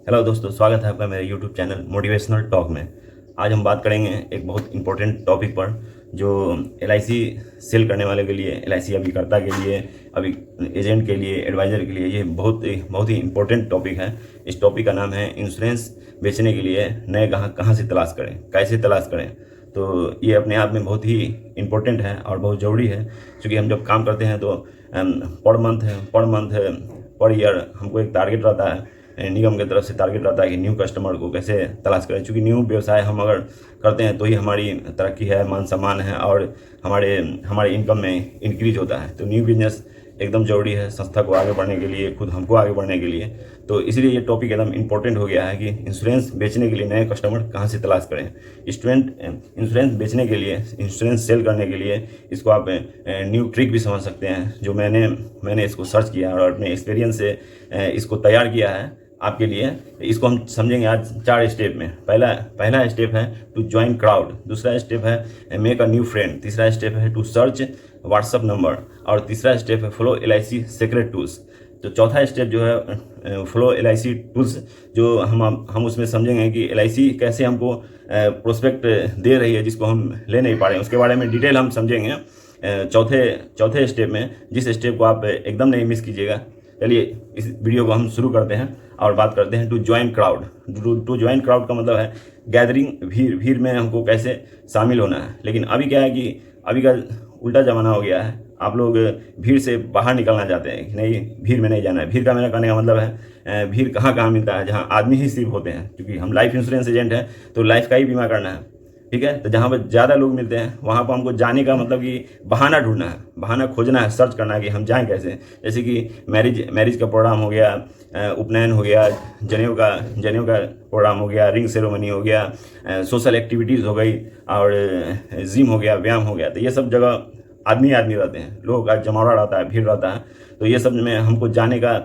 Hello दोस्तों, स्वागत है आपका मेरे यूट्यूब चैनल मोटिवेशनल टॉक में। आज हम बात करेंगे एक बहुत इंपॉर्टेंट टॉपिक पर, जो एलआईसी सेल करने वाले के लिए, एलआईसी अभिकर्ता के लिए, अभी एजेंट के लिए, एडवाइज़र के लिए ये बहुत ही इंपॉर्टेंट टॉपिक है। इस टॉपिक का नाम है इंश्योरेंस बेचने के लिए नए ग्राहक कहाँ से तलाश करें, कैसे तलाश करें। तो ये अपने आप में बहुत ही इम्पोर्टेंट है और बहुत ज़रूरी है, क्योंकि हम जब काम करते हैं तो पर मंथ पर ईयर हमको एक टारगेट रहता है, निगम की तरफ से टारगेट रहता है कि न्यू कस्टमर को कैसे तलाश करें। क्योंकि न्यू व्यवसाय हम अगर करते हैं तो ही हमारी तरक्की है, मान सम्मान है और हमारे इनकम में इंक्रीज होता है। तो न्यू बिजनेस एकदम ज़रूरी है संस्था को आगे बढ़ने के लिए, खुद हमको आगे बढ़ने के लिए। तो इसलिए ये टॉपिक एकदम इंपॉर्टेंट हो गया है कि इंश्योरेंस बेचने के लिए नए कस्टमर कहाँ से तलाश करें। इंश्योरेंस बेचने के लिए, इंश्योरेंस सेल करने के लिए इसको आप न्यू ट्रिक भी समझ सकते हैं, जो मैंने इसको सर्च किया और अपने एक्सपीरियंस से इसको तैयार किया है आपके लिए। इसको हम समझेंगे आज 4 स्टेप में। पहला स्टेप है टू ज्वाइन क्राउड, दूसरा स्टेप है मेक अ न्यू फ्रेंड, तीसरा स्टेप है टू सर्च व्हाट्सअप नंबर और तीसरा स्टेप है फॉलो एलआईसी सीक्रेट टूल्स। तो चौथा स्टेप जो है फॉलो एलआईसी टूल्स, जो हम उसमें समझेंगे कि एलआईसी कैसे हमको प्रोस्पेक्ट दे रही है जिसको हम ले नहीं पा रहे हैं, उसके बारे में डिटेल हम समझेंगे चौथे स्टेप में, जिस स्टेप को आप एकदम नहीं मिस कीजिएगा। चलिए इस वीडियो को हम शुरू करते हैं और बात करते हैं to join crowd. To join crowd का मतलब है गैदरिंग, भीड़ में हमको कैसे शामिल होना है। लेकिन अभी क्या है कि अभी का उल्टा ज़माना हो गया है। आप लोग भीड़ से बाहर निकलना चाहते हैं कि नहीं, भीड़ में नहीं जाना है। भीड़ का मेरा कहने का मतलब है भीड़ कहाँ कहाँ मिलता है, जहाँ आदमी ही सिर्फ होते हैं। क्योंकि हम लाइफ इंश्योरेंस एजेंट हैं तो लाइफ का ही बीमा करना है, ठीक है। तो जहाँ पर ज़्यादा लोग मिलते हैं वहाँ पर हमको जाने का मतलब कि बहाना ढूंढना है, बहाना खोजना है, सर्च करना है कि हम जाएं कैसे। जैसे कि मैरिज का प्रोग्राम हो गया, उपनयन हो गया, जनेऊ का प्रोग्राम हो गया, रिंग सेरेमनी हो गया, सोशल एक्टिविटीज़ हो गई और जिम हो गया, व्यायाम हो गया। तो ये सब जगह आदमी रहते हैं, लोगों का जमावड़ा रहता है, भीड़ रहता है। तो ये सब में हमको जाने का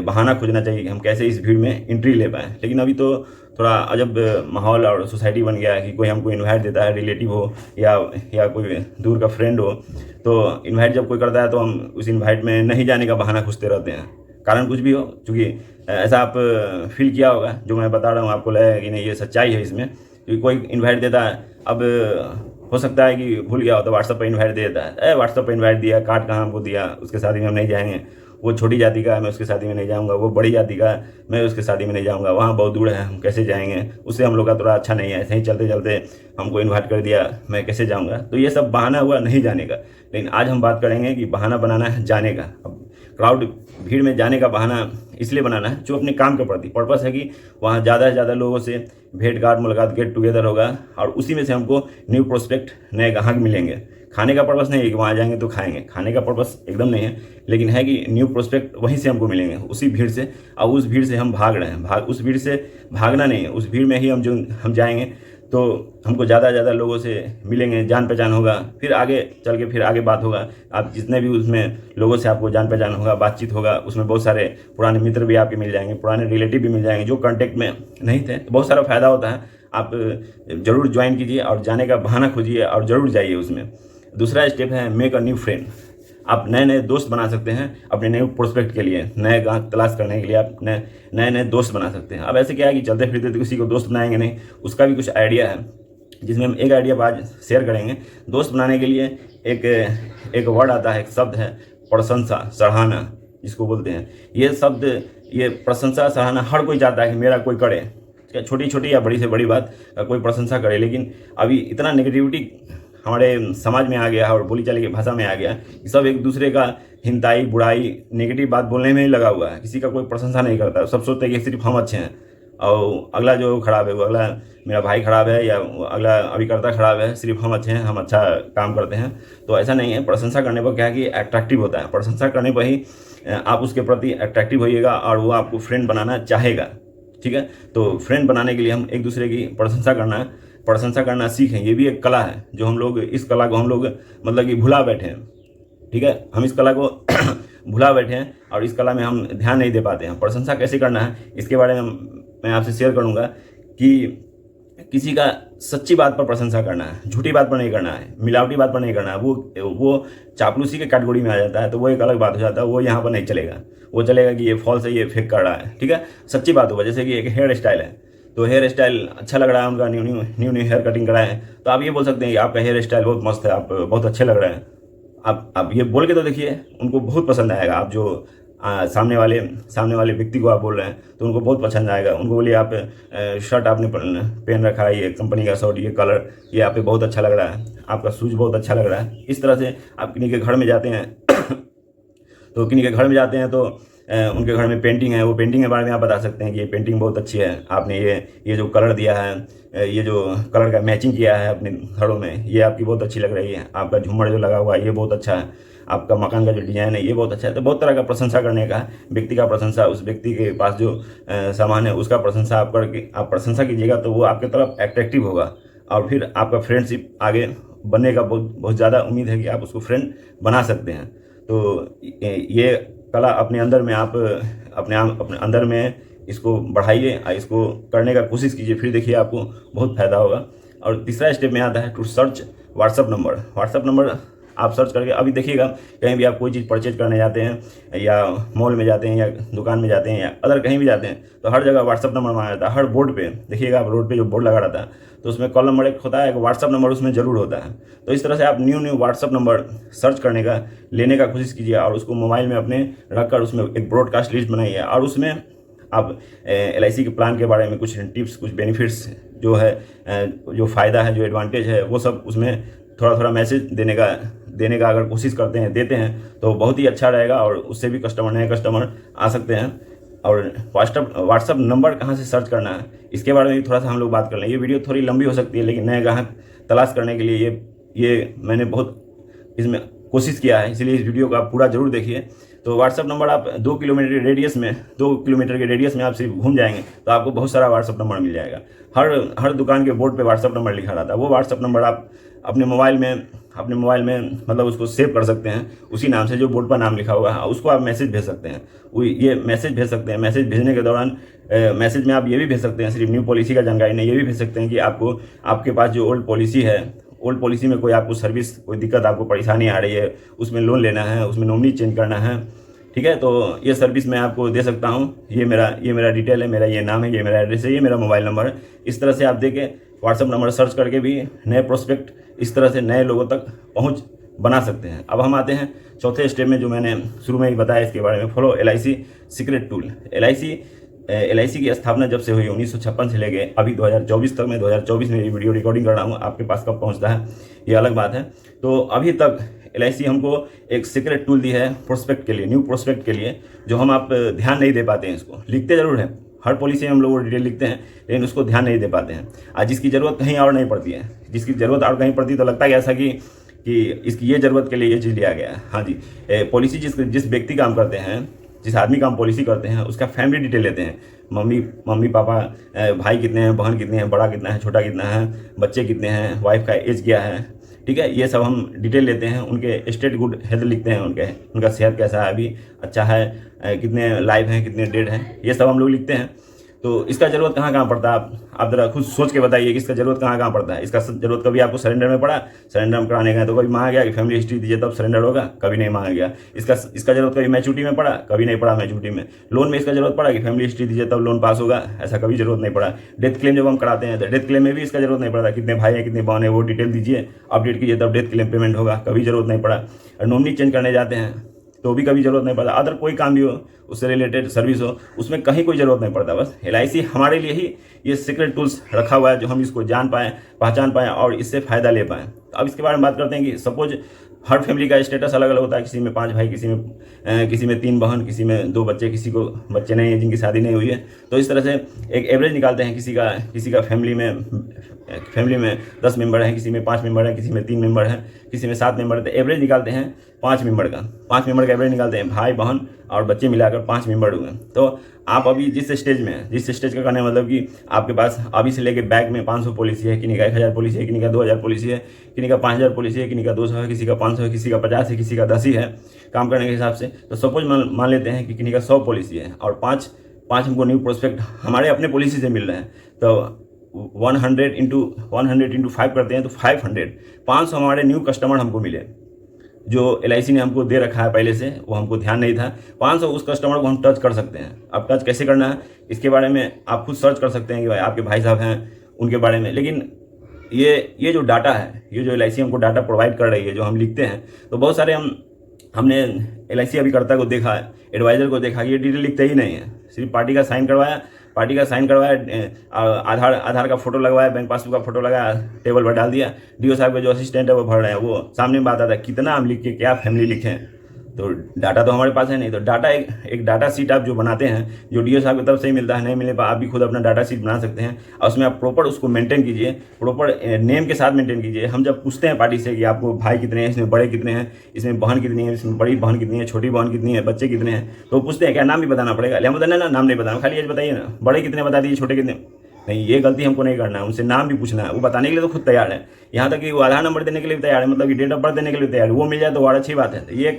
बहाना खोजना चाहिए कि हम कैसे इस भीड़ में एंट्री ले पाएँ। लेकिन अभी तो थोड़ा अजब माहौल और सोसाइटी बन गया है कि कोई हमको इनवाइट देता है, रिलेटिव हो या कोई दूर का फ्रेंड हो, तो इनवाइट जब कोई करता है तो हम उस इनवाइट में नहीं जाने का बहाना खोजते रहते हैं, कारण कुछ भी हो। क्योंकि ऐसा आप फील किया होगा, जो मैं बता रहा हूँ आपको लगेगा कि नहीं ये सच्चाई है इसमें। क्योंकि कोई इन्वाइट देता है, अब हो सकता है कि भूल गया हो तो व्हाट्सअप पर इन्वाइट दे देता है, व्हाट्सअप पर इन्वाइट दिया, कार्ड कहाँ हमको दिया, उसके शादी में हम नहीं जाएंगे। वो छोटी जाति का है, मैं उसके शादी में नहीं जाऊंगा। वो बड़ी जाति का है, मैं उसके शादी में नहीं जाऊंगा, वहाँ बहुत दूर है, हम कैसे जाएंगे। उससे हम लोग का थोड़ा अच्छा नहीं है, ऐसे ही चलते चलते हमको इन्वाइट कर दिया, मैं कैसे जाऊंगा। तो ये सब बहाना हुआ नहीं जाने का। लेकिन आज हम बात करेंगे कि बहाना बनाना है जाने का। अब क्राउड, भीड़ में जाने का बहाना इसलिए बनाना है जो अपने काम के प्रति पर्पस है कि वहाँ ज़्यादा से ज़्यादा लोगों से भेंट घाट मुलाकात, गेट टुगेदर होगा और उसी में से हमको न्यू प्रोस्पेक्ट, नए ग्राहक मिलेंगे। खाने का पर्पस नहीं है कि वहाँ जाएंगे तो खाएंगे, खाने का पर्पस एकदम नहीं है, लेकिन है कि न्यू प्रोस्पेक्ट वहीं से हमको मिलेंगे, उसी भीड़ से। और उस भीड़ से हम भाग रहे हैं, उस भीड़ से भागना नहीं है, उस भीड़ में ही हम जाएंगे तो हमको ज़्यादा से ज़्यादा लोगों से मिलेंगे, जान पहचान होगा, फिर आगे चल के फिर आगे बात होगा। आप जितने भी उसमें लोगों से आपको जान पहचान होगा, बातचीत होगा, उसमें बहुत सारे पुराने मित्र भी आपके मिल जाएंगे, पुराने रिलेटिव भी मिल जाएंगे जो कांटेक्ट में नहीं थे। तो बहुत सारा फ़ायदा होता है। आप ज़रूर ज्वाइन कीजिए और जाने का बहाना खोजिए और ज़रूर जाइए उसमें। दूसरा स्टेप है मेक अ न्यू फ्रेंड। आप नए नए दोस्त बना सकते हैं अपने नए प्रोस्पेक्ट के लिए, नए ग्राहक तलाश करने के लिए आप नए दोस्त बना सकते हैं। अब ऐसे क्या है कि चलते फिरते तो किसी को दोस्त बनाएंगे नहीं, उसका भी कुछ आइडिया है, जिसमें हम एक आइडिया आज शेयर करेंगे। दोस्त बनाने के लिए एक वर्ड आता है, एक शब्द है प्रशंसा, सराहना जिसको बोलते हैं। ये शब्द, ये प्रशंसा, सराहना हर कोई चाहता है कि मेरा कोई करे, छोटी छोटी या बड़ी से बड़ी बात कोई प्रशंसा करे। लेकिन अभी इतना नेगेटिविटी हमारे समाज में आ गया है और बोली चाली की भाषा में आ गया है, सब एक दूसरे का हिंताई, बुराई, नेगेटिव बात बोलने में ही लगा हुआ है। किसी का कोई प्रशंसा नहीं करता, सब सोचते हैं कि सिर्फ हम अच्छे हैं और अगला जो खराब है, वो अगला मेरा भाई खराब है या अगला अभिकर्ता खराब है, सिर्फ हम अच्छे हैं, हम अच्छा काम करते हैं। तो ऐसा नहीं है। प्रशंसा करने पर क्या है कि अट्रैक्टिव होता है, प्रशंसा करने पर ही आप उसके प्रति अट्रैक्टिव होइएगा और वो आपको फ्रेंड बनाना चाहेगा, ठीक है। तो फ्रेंड बनाने के लिए हम एक दूसरे की प्रशंसा करना सीखें। ये भी एक कला है, जो हम लोग, इस कला को हम लोग मतलब कि भुला बैठे हैं, ठीक है। हम इस कला को भुला बैठे हैं और इस कला में हम ध्यान नहीं दे पाते हैं। प्रशंसा कैसे करना है इसके बारे में मैं आपसे शेयर करूंगा कि किसी का सच्ची बात पर प्रशंसा करना है, झूठी बात पर नहीं करना है, मिलावटी बात पर नहीं करना है, वो चापलूसी के कैटेगरी में आ जाता है, तो वो एक अलग बात हो जाता है, वो यहाँ पर नहीं चलेगा। वो चलेगा कि ये फॉल्स है, ये फेक कर रहा है, ठीक है। सच्ची बात होगा, जैसे कि एक हेयर स्टाइल है, तो हेयर स्टाइल अच्छा लग रहा है उनका, न्यू हेयर कटिंग कराए हैं, तो आप ये बोल सकते हैं कि आपका हेयर स्टाइल बहुत मस्त है, आप बहुत अच्छे लग रहे हैं। आप ये बोल के तो देखिए, उनको बहुत पसंद आएगा। आप जो सामने वाले व्यक्ति को आप बोल रहे हैं तो उनको बहुत पसंद आएगा। उनको बोलिए आप शर्ट आपने पहन रखा है, ये कंपनी का शर्ट, ये कलर, ये आप पे बहुत अच्छा लग रहा है, आपका शूज बहुत अच्छा लग रहा है। इस तरह से आप किन्हीं के घर में जाते हैं तो किन्हीं के घर में जाते हैं तो उनके घर में पेंटिंग है, वो पेंटिंग के बारे में आप बता सकते हैं कि ये पेंटिंग बहुत अच्छी है, आपने ये जो कलर दिया है, ये जो कलर का मैचिंग किया है अपने घरों में, ये आपकी बहुत अच्छी लग रही है, आपका झूमर जो लगा हुआ है ये बहुत अच्छा है, आपका मकान का जो डिज़ाइन है ये बहुत अच्छा है। तो बहुत तरह का प्रशंसा करने का, व्यक्ति का प्रशंसा, उस व्यक्ति के पास जो सामान है उसका प्रशंसा आप करके आप प्रशंसा कीजिएगा, तो वो आपके तरफ अट्रैक्टिव होगा और फिर आपका फ्रेंडशिप आगे बनने का बहुत ज़्यादा उम्मीद है कि आप उसको फ्रेंड बना सकते हैं। तो ये कला अपने अंदर में आप अपने अंदर में इसको बढ़ाइए, इसको करने का कोशिश कीजिए, फिर देखिए आपको बहुत फ़ायदा होगा। और तीसरा स्टेप में आता है टू सर्च व्हाट्सअप नंबर। आप सर्च करके अभी देखिएगा, कहीं भी आप कोई चीज़ परचेज करने जाते हैं या मॉल में जाते हैं या दुकान में जाते हैं या अदर कहीं भी जाते हैं, तो हर जगह व्हाट्सअप नंबर मांगा जाता है। हर बोर्ड पे देखिएगा, आप रोड पे जो बोर्ड लगा रहता है तो उसमें कॉल नंबर एक होता है, एक व्हाट्सअप नंबर उसमें जरूर होता है। तो इस तरह से आप न्यू व्हाट्सअप नंबर सर्च करने का, लेने का कोशिश कीजिए और उसको मोबाइल में अपने रखकर उसमें एक ब्रॉडकास्ट लिस्ट बनाइए और उसमें आप LIC के प्लान के बारे में कुछ टिप्स, कुछ बेनिफिट्स जो है, जो फ़ायदा है, जो एडवांटेज है, वो सब उसमें थोड़ा मैसेज देने का अगर कोशिश देते हैं तो बहुत ही अच्छा रहेगा और उससे भी नए कस्टमर आ सकते हैं। और व्हाट्सअप नंबर कहाँ से सर्च करना है इसके बारे में भी थोड़ा सा हम लोग बात कर लें। ये वीडियो थोड़ी लंबी हो सकती है, लेकिन नए ग्राहक तलाश करने के लिए ये मैंने बहुत इसमें कोशिश किया है, इसलिए इस वीडियो को आप पूरा जरूर देखिए। तो व्हाट्सअप नंबर आप 2 किलोमीटर के रेडियस में आप सिर्फ घूम जाएंगे तो आपको बहुत सारा व्हाट्सअप नंबर मिल जाएगा। हर दुकान के बोर्ड पे व्हाट्सअप नंबर लिखा रहता है। वो व्हाट्सअप नंबर आप अपने मोबाइल में मतलब उसको सेव कर सकते हैं, उसी नाम से जो बोर्ड पर नाम लिखा हुआ है उसको आप मैसेज भेज सकते हैं। ये मैसेज भेज सकते हैं। मैसेज भेजने के दौरान मैसेज में आप ये भी भेज सकते हैं, सिर्फ न्यू पॉलिसी का जानकारी नहीं, ये भी भेज सकते हैं कि आपके पास जो ओल्ड पॉलिसी है, ओल्ड पॉलिसी में कोई आपको सर्विस, कोई दिक्कत, आपको परेशानी आ रही है, उसमें लोन लेना है, उसमें नॉमिनी चेंज करना है, ठीक है, तो ये सर्विस मैं आपको दे सकता हूँ। ये मेरा डिटेल है, मेरा ये नाम है, ये मेरा एड्रेस है, ये मेरा मोबाइल नंबर है। इस तरह से आप देके व्हाट्सअप नंबर सर्च करके भी नए प्रोस्पेक्ट इस तरह से नए लोगों तक पहुँच बना सकते हैं। अब हम आते हैं चौथे स्टेप में, जो मैंने शुरू में ही बताया इसके बारे में। Follow LIC secret tool. LIC की स्थापना जब से हुई 1956 से लेके अभी 2024 तक, मैं 2024 में ये वीडियो रिकॉर्डिंग कर रहा हूँ, आपके पास कब पहुँचता है ये अलग बात है। तो अभी तक LIC हमको एक सीक्रेट टूल दी है प्रोस्पेक्ट के लिए, न्यू प्रोस्पेक्ट के लिए, जो हम आप ध्यान नहीं दे पाते हैं। इसको लिखते ज़रूर हैं, हर पॉलिसी हम लोग डिटेल लिखते हैं, लेकिन उसको ध्यान नहीं दे पाते हैं। आज जिसकी ज़रूरत कहीं और नहीं पड़ती है, जिसकी ज़रूरत और कहीं पड़ती तो लगता है ऐसा कि इसकी ये ज़रूरत के लिए ये चीज़ लिया गया है। हाँ जी, पॉलिसी जिस व्यक्ति काम करते हैं, जिस आदमी का हम पॉलिसी करते हैं, उसका फैमिली डिटेल लेते हैं। मम्मी पापा, भाई कितने हैं, बहन कितने हैं, बड़ा कितना है, छोटा कितना है, बच्चे कितने हैं, वाइफ का एज क्या है, ठीक है, ये सब हम डिटेल लेते हैं। उनके स्टेट गुड हेल्थ लिखते हैं, उनका सेहत कैसा है, अभी अच्छा है, कितने लाइव हैं, कितने डेड हैं, ये सब हम लोग लिखते हैं। तो इसका ज़रूरत कहाँ पड़ता है, आप ज़रा खुद सोच के बताइए कि इसका ज़रूरत कहाँ पड़ता है। इसका ज़रूरत कभी आपको सरेंडर में पड़ा, सरेंडर में कराने गए तो कभी मांगा गया कि फैमिली हिस्ट्री दीजिए तब सरेंडर होगा, कभी नहीं मांगा गया। इसका ज़रूरत कभी मैच्योरिटी में पड़ा, कभी नहीं पड़ा मैच्योरिटी में। लोन में इसका ज़रूरत पड़ा कि फैमिली हिस्ट्री दीजिए तब लोन पास होगा, ऐसा कभी ज़रूरत नहीं पड़ा। डेथ क्लेम जब हम कराते हैं तो डेथ क्लेम में भी इसका ज़रूरत नहीं पड़ता, कितने भाई हैं, कितने बहन है, वो डिटेल दीजिए, अपडेट कीजिए तब डेथ क्लेम पेमेंट होगा, कभी ज़रूरत नहीं पड़ा। नॉमिनी चेंज करने जाते हैं तो भी कभी ज़रूरत नहीं पड़ता। अदर कोई काम भी हो, उससे रिलेटेड सर्विस हो, उसमें कहीं कोई ज़रूरत नहीं पड़ता। बस LIC हमारे लिए ही ये सीक्रेट टूल्स रखा हुआ है, जो हम इसको जान पाएँ, पहचान पाएँ और इससे फ़ायदा ले पाएँ। अब इसके बारे में बात करते हैं कि सपोज हर फैमिली का स्टेटस अलग अलग होता है, किसी में 5 भाई, किसी में 3 बहन, किसी में 2 बच्चे, किसी को बच्चे नहीं हैं, जिनकी शादी नहीं हुई है। तो इस तरह से एक एवरेज निकालते हैं, किसी का फैमिली में 10 मेंबर हैं, किसी में 5 मेंबर हैं, किसी में 3 मेंबर हैं, किसी में 7 मेंबर हैं। तो एवरेज निकालते हैं 5 मेंबर का एवरेज निकालते हैं, भाई बहन और बच्चे मिलाकर 5 मेंबर हुए। तो आप अभी जिस स्टेज का करने मतलब कि आपके पास अभी से लेके बैग में 500 पॉलिसी है, किन्हीं का 1000 पॉलिसी है, किन्हीं का 2000 पॉलिसी है, किन्हीं का 5000 पॉलिसी है, किन्हीं का 200 है, किसी का 500 है, किसी का 50 है, किसी का 10 ही है काम करने के हिसाब से। तो सपोज मान लेते हैं कि किन्हीं का 100 पॉलिसी है और 5 हमको न्यू प्रोस्पेक्ट हमारे अपने पॉलिसी से मिल रहे हैं। तो 100 इंटू 5 करते हैं तो 500 हमारे न्यू कस्टमर हमको मिले। जो LIC ने हमको दे रखा है पहले से, वो हमको ध्यान नहीं था। 500 उस कस्टमर को हम टच कर सकते हैं। अब टच कैसे करना है इसके बारे में आप खुद सर्च कर सकते हैं कि भाई आपके भाई साहब हैं उनके बारे में। लेकिन ये जो डाटा है, ये जो LIC हमको डाटा प्रोवाइड कर रही है, जो हम लिखते हैं, तो बहुत सारे हमने LIC अभिकर्ता को देखा है, एडवाइज़र को देखा कि ये डिटेल लिखते ही नहीं है। सिर्फ पार्टी का साइन करवाया, आधार का फोटो लगवाया, बैंक पासबुक का फोटो लगाया, टेबल पर डाल दिया। DO साहब के जो असिस्टेंट है वो भर रहे हैं, वो सामने में बात आता है कितना हम लिख के क्या फैमिली लिखें। तो डाटा तो हमारे पास है नहीं। तो डाटा एक डाटा सीट आप जो बनाते हैं, जो DO साहब की तरफ से ही मिलता है, नहीं मिले आप भी खुद अपना डाटा सीट बना सकते हैं। और उसमें आप प्रॉपर उसको मेंटेन कीजिए, प्रॉपर नेम के साथ मेंटेन कीजिए। हम जब पूछते हैं पार्टी से कि आपको भाई कितने हैं, इसमें बड़े कितने हैं, इसमें बहन कितनी है, इसमें बड़ी बहन कितनी है, छोटी बहन कितनी है, बच्चे कितने हैं, तो पूछते हैं क्या नाम भी बताना पड़ेगा? हम बताना ना, नाम नहीं बताना, खाली एज बताइए ना, बड़े कितने बता दीजिए, छोटे कितने। नहीं, ये गलती हमको नहीं करना है। उनसे नाम भी पूछना है, वो बताने के लिए तो खुद तैयार है। यहाँ तक कि वो आधार नंबर देने के लिए भी तैयार है, मतलब कि डेट ऑफ बर्थ देने के लिए तैयार है। वो मिल जाए तो और अच्छी बात है। तो ये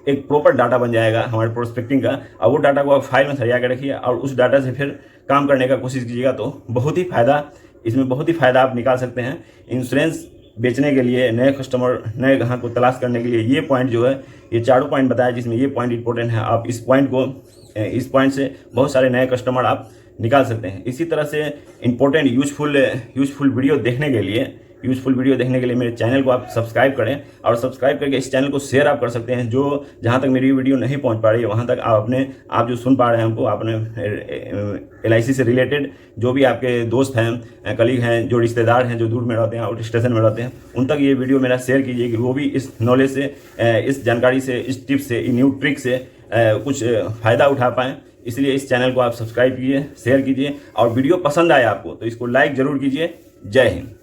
एक प्रॉपर डाटा बन जाएगा हमारे प्रोस्पेक्टिंग का। और वो डाटा को आप फाइल में सरिया के रखिए और उस डाटा से फिर काम करने का कोशिश कीजिएगा, तो बहुत ही फ़ायदा आप निकाल सकते हैं। इंश्योरेंस बेचने के लिए, नए कस्टमर, नए ग्राहक को तलाश करने के लिए ये पॉइंट जो है, ये चारों पॉइंट बताया, जिसमें ये पॉइंट इंपॉर्टेंट है। आप इस पॉइंट से बहुत सारे नए कस्टमर आप निकाल सकते हैं। इसी तरह से इंपॉर्टेंट यूजफुल वीडियो देखने के लिए मेरे चैनल को आप सब्सक्राइब करें, और सब्सक्राइब करके इस चैनल को शेयर आप कर सकते हैं। जो जहाँ तक मेरी वीडियो नहीं पहुँच पा रही है वहाँ तक आप जो सुन पा रहे हैं हमको, आपने LIC से रिलेटेड जो भी आपके दोस्त हैं, कलीग हैं, जो रिश्तेदार हैं, जो दूर में रहते हैं, आउट स्टेशन में रहते हैं, उन तक ये वीडियो मेरा शेयर कीजिए कि वो भी इस नॉलेज से, इस जानकारी से, इस टिप से, इन न्यू ट्रिक से कुछ फ़ायदा उठा पाएँ। इसलिए इस चैनल को आप सब्सक्राइब कीजिए, शेयर कीजिए, और वीडियो पसंद आए आपको तो इसको लाइक ज़रूर कीजिए। जय हिंद।